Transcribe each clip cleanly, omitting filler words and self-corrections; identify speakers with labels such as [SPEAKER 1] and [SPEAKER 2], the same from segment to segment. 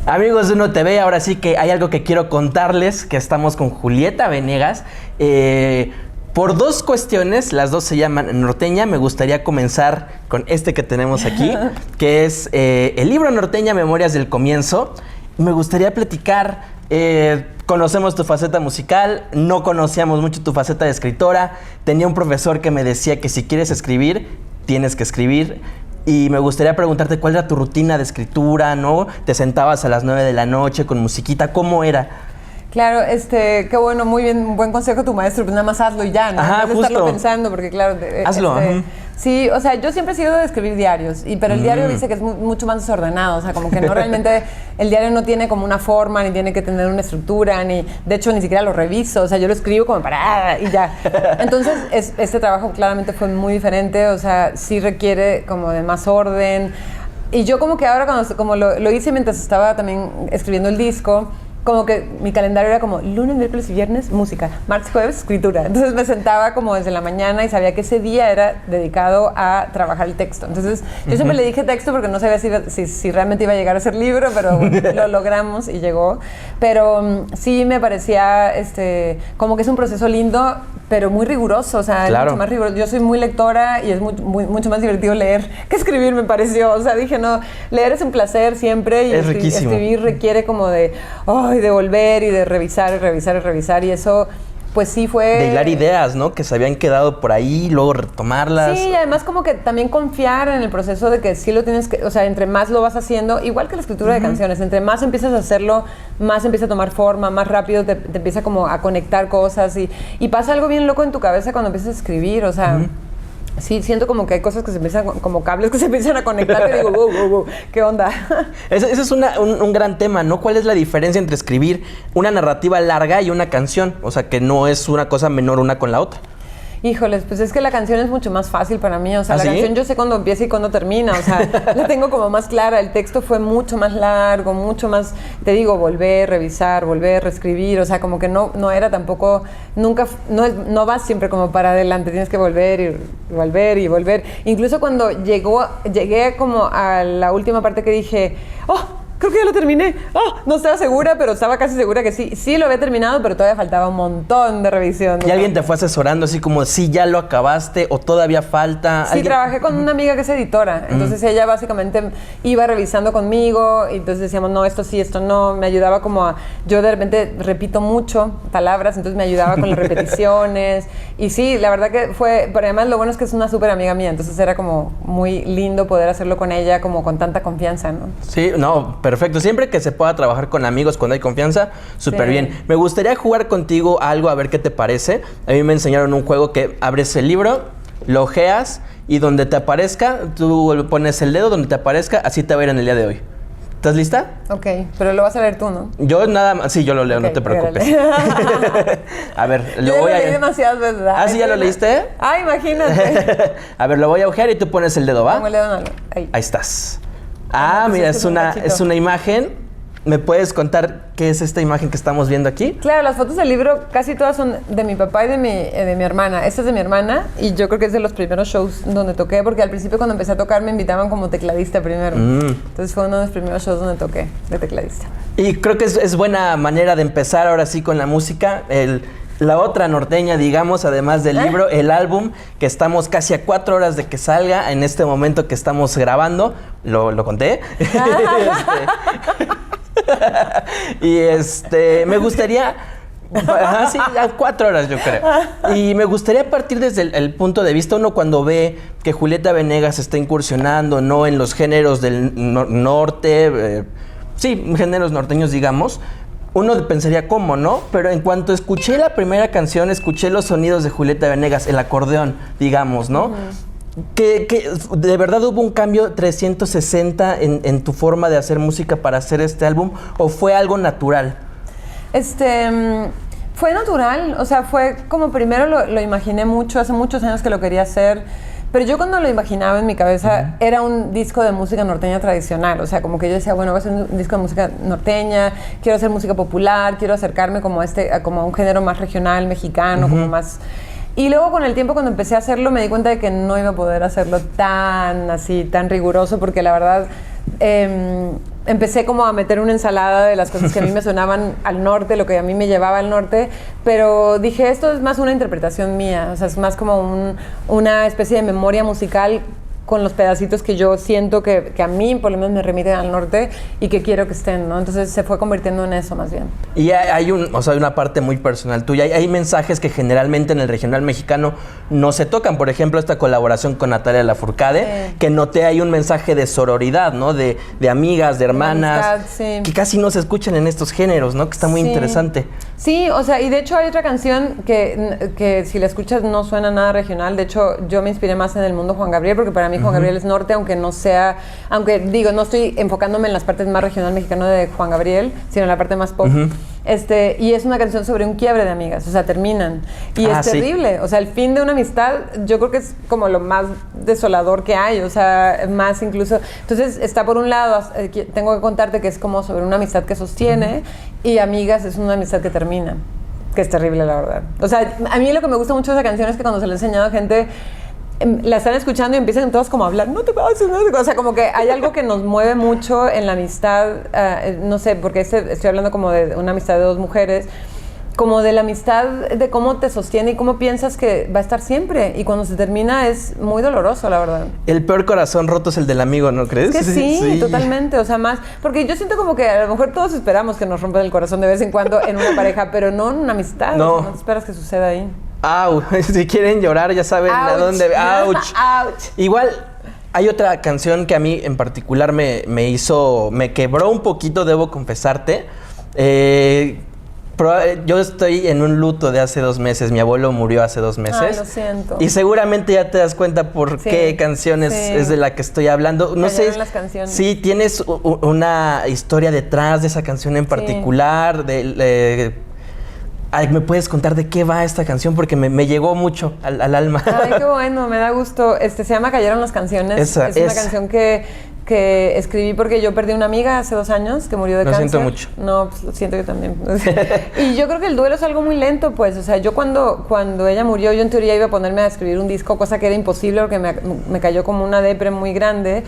[SPEAKER 1] Amigos de Uno TV, ahora sí que hay algo que quiero contarles, que estamos con Julieta Venegas. Por dos cuestiones, las dos se llaman Norteña. Me gustaría comenzar con este que tenemos aquí, que es el libro Norteña, Memorias del Comienzo. Me gustaría platicar, conocemos tu faceta musical, no conocíamos mucho tu faceta de escritora. Tenía un profesor que me decía que si quieres escribir, tienes que escribir. Y me gustaría preguntarte cuál era tu rutina de escritura, ¿no? Te sentabas a las 9 de la noche con musiquita, ¿cómo era?
[SPEAKER 2] Claro, qué bueno, muy bien, un buen consejo tu maestro, pues nada más hazlo y ya, ¿no?
[SPEAKER 1] Ajá,
[SPEAKER 2] no estarlo pensando, porque claro...
[SPEAKER 1] Hazlo,
[SPEAKER 2] Sí, o sea, yo siempre he sido de escribir diarios, pero el diario dice que es mucho más desordenado, o sea, como que no realmente, el diario no tiene como una forma, ni tiene que tener una estructura, de hecho, ni siquiera lo reviso, o sea, yo lo escribo como para y ya. Entonces, este trabajo claramente fue muy diferente, o sea, sí requiere como de más orden, y yo como que ahora, como lo hice mientras estaba también escribiendo el disco, como que mi calendario era como lunes, miércoles y viernes, música, martes, jueves, escritura. Entonces me sentaba como desde la mañana y sabía que ese día era dedicado a trabajar el texto. Entonces yo siempre le dije texto porque no sabía si realmente iba a llegar a ser libro, pero lo logramos y llegó. Pero sí me parecía como que es un proceso lindo, pero muy riguroso, o sea,
[SPEAKER 1] claro.
[SPEAKER 2] Es mucho más riguroso. Yo soy muy lectora y es mucho más divertido leer que escribir, me pareció. O sea, dije, no, leer es un placer siempre y
[SPEAKER 1] es riquísimo.
[SPEAKER 2] Escribir requiere como de volver y de revisar y revisar y revisar, y eso pues sí fue...
[SPEAKER 1] De hilar ideas, ¿no? Que se habían quedado por ahí, luego retomarlas.
[SPEAKER 2] Sí, y además como que también confiar en el proceso de que sí lo tienes que... O sea, entre más lo vas haciendo, igual que la escritura de canciones, entre más empiezas a hacerlo, más empieza a tomar forma, más rápido te empieza como a conectar cosas y pasa algo bien loco en tu cabeza cuando empiezas a escribir, o sea... Sí, siento como que hay cosas que se empiezan, como cables que se empiezan a conectar y digo, wow, ¿qué onda?
[SPEAKER 1] Ese es un gran tema, ¿no? ¿Cuál es la diferencia entre escribir una narrativa larga y una canción? O sea, que no es una cosa menor una con la otra.
[SPEAKER 2] Híjoles, pues es que la canción es mucho más fácil para mí, o sea,
[SPEAKER 1] ¿Ah,
[SPEAKER 2] la
[SPEAKER 1] sí?
[SPEAKER 2] canción yo sé cuándo empieza y cuándo termina, o sea, la tengo como más clara, el texto fue mucho más largo, mucho más, te digo, volver, revisar, volver, reescribir, o sea, como que no era tampoco, nunca, no vas siempre como para adelante, tienes que volver y volver y volver. Incluso cuando llegué como a la última parte que dije, creo que ya lo terminé. No estaba segura, pero estaba casi segura que sí. Sí lo había terminado, pero todavía faltaba un montón de revisión.
[SPEAKER 1] ¿Y alguien te fue asesorando así como, sí, ya lo acabaste o todavía falta?
[SPEAKER 2] Sí, trabajé con una amiga que es editora. Entonces ella básicamente iba revisando conmigo y entonces decíamos, no, esto sí, esto no. Me ayudaba como a... Yo de repente repito mucho palabras, entonces me ayudaba con las repeticiones. Y sí, la verdad que fue... Pero además lo bueno es que es una súper amiga mía, entonces era como muy lindo poder hacerlo con ella como con tanta confianza, ¿no?
[SPEAKER 1] Sí, no, perfecto. Siempre que se pueda trabajar con amigos cuando hay confianza, súper bien. Me gustaría jugar contigo algo, a ver qué te parece. A mí me enseñaron un juego que abres el libro, lo ojeas y donde te aparezca, tú pones el dedo donde te aparezca, así te va a ir en el día de hoy. ¿Estás lista?
[SPEAKER 2] Ok, pero lo vas a leer tú, ¿no?
[SPEAKER 1] Yo nada más, sí, yo lo leo, okay, no te preocupes. A ver,
[SPEAKER 2] lo voy a... Yo lo leí demasiadas veces.
[SPEAKER 1] ¿Ah, sí, ya lo leíste?
[SPEAKER 2] Ah, imagínate.
[SPEAKER 1] A ver, lo voy a ojear y tú pones el dedo, ¿va?
[SPEAKER 2] Pongo el dedo, ahí estás.
[SPEAKER 1] Ah, mira, es una imagen. ¿Me puedes contar qué es esta imagen que estamos viendo aquí?
[SPEAKER 2] Claro, las fotos del libro casi todas son de mi papá y de mi hermana. Esta es de mi hermana y yo creo que es de los primeros shows donde toqué, porque al principio cuando empecé a tocar me invitaban como tecladista primero. Entonces fue uno de los primeros shows donde toqué de tecladista.
[SPEAKER 1] Y creo que es buena manera de empezar ahora sí con la música. La otra norteña, digamos, además del libro, el álbum, que estamos casi a 4 horas de que salga en este momento que estamos grabando. ¿Lo conté? Y me gustaría... sí, a 4 horas yo creo. Y me gustaría partir desde el punto de vista, uno cuando ve que Julieta Venegas está incursionando, ¿no?, en los géneros del norte, géneros norteños, digamos, uno pensaría, ¿cómo, no? Pero en cuanto escuché la primera canción, escuché los sonidos de Julieta Venegas, el acordeón, digamos, ¿no? Que de verdad hubo un cambio 360 en tu forma de hacer música para hacer este álbum, ¿o fue algo natural?
[SPEAKER 2] Fue natural, o sea, fue como primero lo imaginé mucho, hace muchos años que lo quería hacer, pero yo cuando lo imaginaba en mi cabeza era un disco de música norteña tradicional, o sea, como que yo decía, bueno, voy a hacer un disco de música norteña, quiero hacer música popular, quiero acercarme como a un género más regional, mexicano, como más... Y luego con el tiempo cuando empecé a hacerlo me di cuenta de que no iba a poder hacerlo tan riguroso, porque la verdad empecé como a meter una ensalada de las cosas que a mí me sonaban al norte, lo que a mí me llevaba al norte, pero dije, esto es más una interpretación mía, o sea, es más como una especie de memoria musical con los pedacitos que yo siento que a mí por lo menos me remiten al norte y que quiero que estén, ¿no? Entonces se fue convirtiendo en eso más bien.
[SPEAKER 1] Y hay una parte muy personal tuya. Hay mensajes que generalmente en el regional mexicano no se tocan. Por ejemplo, esta colaboración con Natalia Lafourcade, que noté hay un mensaje de sororidad, ¿no? De amigas, de hermanas,
[SPEAKER 2] amistad,
[SPEAKER 1] que casi no se escuchan en estos géneros, ¿no? Que está muy interesante.
[SPEAKER 2] Sí, o sea, y de hecho hay otra canción que si la escuchas no suena nada regional. De hecho, yo me inspiré más en el mundo Juan Gabriel, porque para mí Juan Gabriel es norte, aunque no estoy enfocándome en las partes más regional mexicano de Juan Gabriel, sino en la parte más pop. Y es una canción sobre un quiebre de amigas, o sea, terminan. Y es terrible, o sea, el fin de una amistad yo creo que es como lo más desolador que hay, o sea, más incluso. Entonces, está por un lado, tengo que contarte que es como sobre una amistad que sostiene, y amigas es una amistad que termina, que es terrible, la verdad. O sea, a mí lo que me gusta mucho de esa canción es que cuando se la he enseñado a gente, la están escuchando y empiezan todos como a hablar, no te pases, no te pases. O sea, como que hay algo que nos mueve mucho en la amistad, no sé, porque estoy hablando como de una amistad de dos mujeres, como de la amistad, de cómo te sostiene y cómo piensas que va a estar siempre. Y cuando se termina es muy doloroso, la verdad.
[SPEAKER 1] El peor corazón roto es el del amigo, ¿no crees?
[SPEAKER 2] Es que sí, totalmente. O sea, más... Porque yo siento como que a lo mejor todos esperamos que nos rompan el corazón de vez en cuando en una pareja, pero no en una amistad.
[SPEAKER 1] No.
[SPEAKER 2] O sea, no esperas que suceda ahí.
[SPEAKER 1] ¡Au! Si quieren llorar, ya saben a dónde... ¡Auch!
[SPEAKER 2] ¡Auch!
[SPEAKER 1] Igual, hay otra canción que a mí en particular me quebró un poquito, debo confesarte. Yo estoy en un luto de hace 2 meses. Mi abuelo murió hace 2 meses.
[SPEAKER 2] Ay, lo siento.
[SPEAKER 1] Y seguramente ya te das cuenta por qué canciones es de la que estoy hablando. No sé.
[SPEAKER 2] Las canciones.
[SPEAKER 1] Sí, tienes una historia detrás de esa canción en particular. ¿Me puedes contar de qué va esta canción? Porque me llegó mucho al alma.
[SPEAKER 2] Ay, qué bueno, me da gusto. Se llama Cayeron las canciones. Es una canción que escribí porque yo perdí una amiga hace 2 años que murió de cáncer.
[SPEAKER 1] Lo siento mucho.
[SPEAKER 2] No, pues lo siento yo también. Y yo creo que el duelo es algo muy lento, pues. O sea, yo cuando ella murió, yo en teoría iba a ponerme a escribir un disco, cosa que era imposible porque me cayó como una depre muy grande.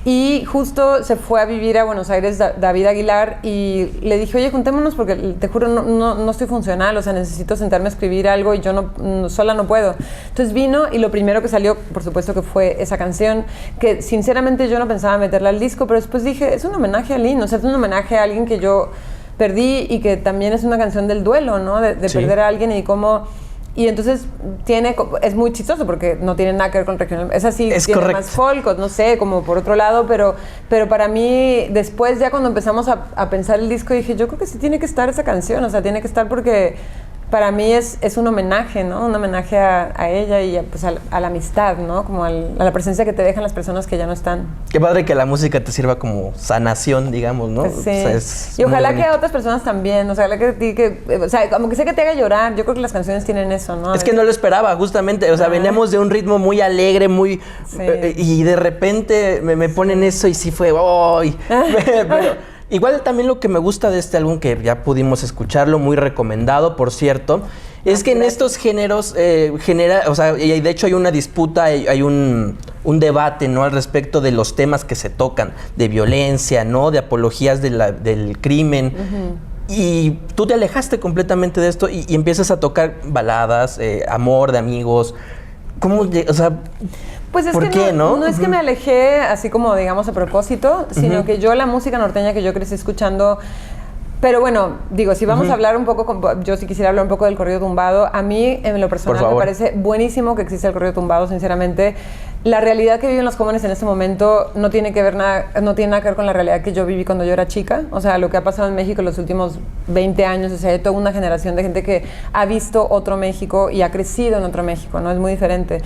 [SPEAKER 2] Y justo se fue a vivir a Buenos Aires David Aguilar y le dije, oye, juntémonos porque te juro no estoy funcional, o sea, necesito sentarme a escribir algo y yo sola no puedo. Entonces vino y lo primero que salió, por supuesto que fue esa canción, que sinceramente yo no pensaba meterla al disco, pero después dije, es un homenaje a Lynn, o sea, es un homenaje a alguien que yo perdí y que también es una canción del duelo, ¿no? De perder a alguien y cómo... Y entonces es muy chistoso porque no tiene nada que ver con regional. Es así, tiene correcto. Más folk, no sé, como por otro lado, pero para mí, después ya cuando empezamos a pensar el disco, dije, yo creo que sí tiene que estar esa canción, o sea, tiene que estar porque para mí es un homenaje, ¿no? Un homenaje a ella y a la amistad, ¿no? Como a la presencia que te dejan las personas que ya no están.
[SPEAKER 1] Qué padre que la música te sirva como sanación, digamos, ¿no?
[SPEAKER 2] Sí. O sea, y ojalá que a otras personas también, o sea, como que sé que te haga llorar. Yo creo que las canciones tienen eso, ¿no?
[SPEAKER 1] Es que no lo esperaba, justamente. O sea, veníamos de un ritmo muy alegre, muy... Sí. Y de repente me ponen eso y sí fue... ¡Ay! Pero, igual también lo que me gusta de este álbum, que ya pudimos escucharlo, muy recomendado, por cierto, es que en estos géneros o sea, y de hecho hay una disputa, hay un debate, ¿no? Al respecto de los temas que se tocan, de violencia, ¿no? De apologías del crimen. Y tú te alejaste completamente de esto y empiezas a tocar baladas, amor de amigos. ¿Cómo? O sea...
[SPEAKER 2] Pues es ¿por qué, no es que me alejé así como, digamos, a propósito, sino que yo la música norteña que yo crecí escuchando... Pero bueno, digo, si vamos a hablar un poco, yo sí quisiera hablar un poco del corrido tumbado. A mí, en lo personal, me parece buenísimo que exista el corrido tumbado, sinceramente. La realidad que viven los jóvenes en este momento no tiene nada que ver con la realidad que yo viví cuando yo era chica. O sea, lo que ha pasado en México en los últimos 20 años, o sea, hay toda una generación de gente que ha visto otro México y ha crecido en otro México, ¿no? Es muy diferente.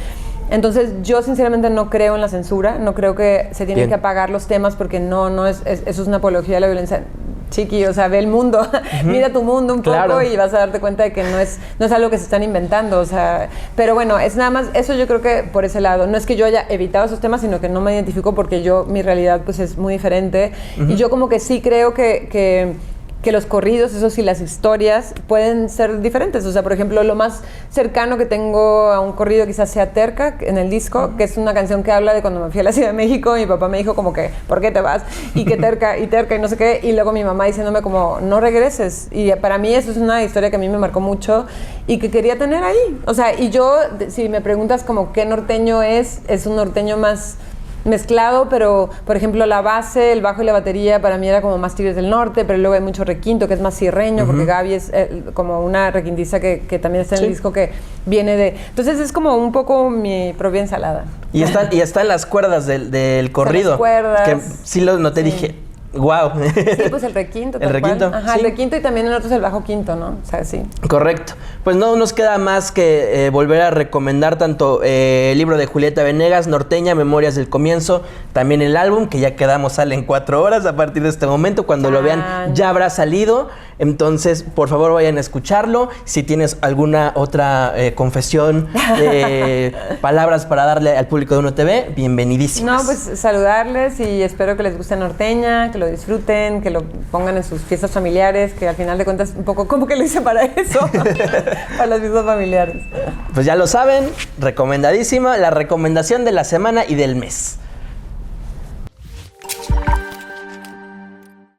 [SPEAKER 2] Entonces, yo sinceramente no creo en la censura, no creo que se tienen que apagar los temas porque eso es una apología de la violencia. Chiqui, o sea, ve el mundo, mira tu mundo un poco y vas a darte cuenta de que no es algo que se están inventando, o sea, pero bueno, es nada más, eso yo creo que por ese lado, no es que yo haya evitado esos temas, sino que no me identifico porque mi realidad pues es muy diferente y yo como que sí creo que que los corridos, eso sí, las historias pueden ser diferentes. O sea, por ejemplo, lo más cercano que tengo a un corrido quizás sea Terca, en el disco, que es una canción que habla de cuando me fui a la Ciudad de México, y mi papá me dijo como que, ¿por qué te vas? Y que Terca, y no sé qué, y luego mi mamá diciéndome como, no regreses. Y para mí eso es una historia que a mí me marcó mucho y que quería tener ahí. O sea, y yo, si me preguntas como qué norteño es un norteño más mezclado, pero por ejemplo la base, el bajo y la batería para mí era como más Tigres del Norte, pero luego hay mucho requinto que es más sierreño, porque Gaby es como una requintista que también está en el disco, que viene de... Entonces es como un poco mi propia ensalada.
[SPEAKER 1] Y están las cuerdas del corrido.
[SPEAKER 2] Las cuerdas.
[SPEAKER 1] Que sí lo noté, dije... Wow.
[SPEAKER 2] Sí, pues el requinto.
[SPEAKER 1] El requinto.
[SPEAKER 2] Ajá, sí. El requinto, y también en otros el bajo quinto, ¿no? O sea, sí.
[SPEAKER 1] Correcto. Pues no nos queda más que volver a recomendar tanto el libro de Julieta Venegas, Norteña, Memorias del Comienzo, también el álbum, que ya quedamos, sale en 4 horas a partir de este momento. Cuando lo vean ya habrá salido. Entonces, por favor, vayan a escucharlo. Si tienes alguna otra confesión, palabras para darle al público de Uno TV, bienvenidísimas.
[SPEAKER 2] No, pues saludarles y espero que les guste Norteña, que lo disfruten, que lo pongan en sus fiestas familiares, que al final de cuentas un poco como que lo hice para eso, para las fiestas familiares.
[SPEAKER 1] Pues ya lo saben, recomendadísima, la recomendación de la semana y del mes.